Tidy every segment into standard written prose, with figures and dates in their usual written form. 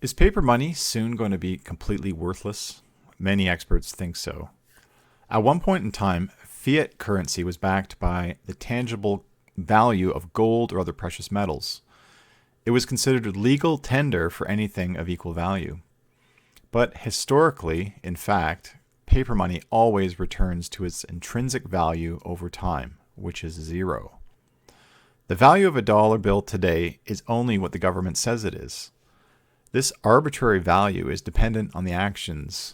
Is paper money soon going to be completely worthless? Many experts think so. At one point in time, fiat currency was backed by the tangible value of gold or other precious metals. It was considered legal tender for anything of equal value. But historically, in fact, paper money always returns to its intrinsic value over time, which is zero. The value of a dollar bill today is only what the government says it is. This arbitrary value is dependent on their actions,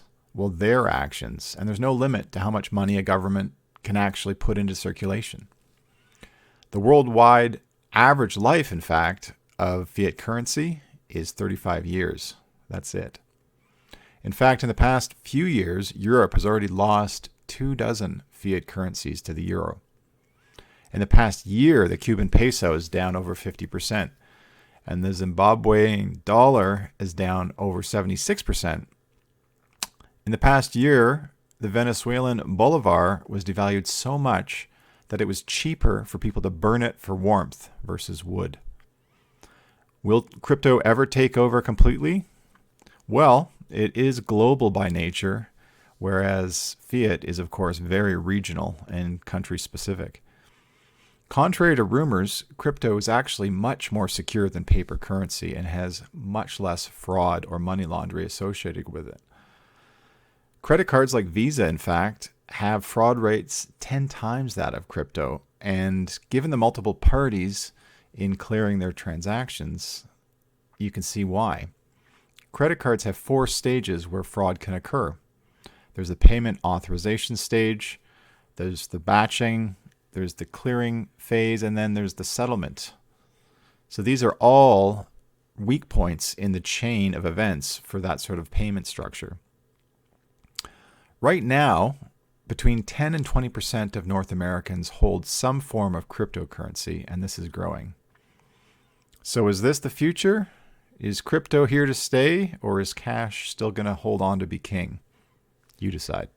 and there's no limit to how much money a government can actually put into circulation. The worldwide average life, in fact, of fiat currency is 35 years. That's it. In fact, in the past few years, Europe has already lost 24 fiat currencies to the euro. In the past year, the Cuban peso is down over 50%, and the Zimbabwean dollar is down over 76%. In the past year, the Venezuelan Bolivar was devalued so much that it was cheaper for people to burn it for warmth versus wood. Will crypto ever take over completely? Well, it is global by nature, whereas fiat is, of course, very regional and country-specific. Contrary to rumors, crypto is actually much more secure than paper currency and has much less fraud or money laundering associated with it. Credit cards like Visa, in fact, have fraud rates 10 times that of crypto, and given the multiple parties in clearing their transactions, you can see why. Credit cards have 4 stages where fraud can occur. There's the payment authorization stage, there's the batching, there's the clearing phase, and then there's the settlement. So these are all weak points in the chain of events for that sort of payment structure. Right now, between 10 and 20% of North Americans hold some form of cryptocurrency, and this is growing. So is this the future? Is crypto here to stay, or is cash still going to hold on to be king? You decide.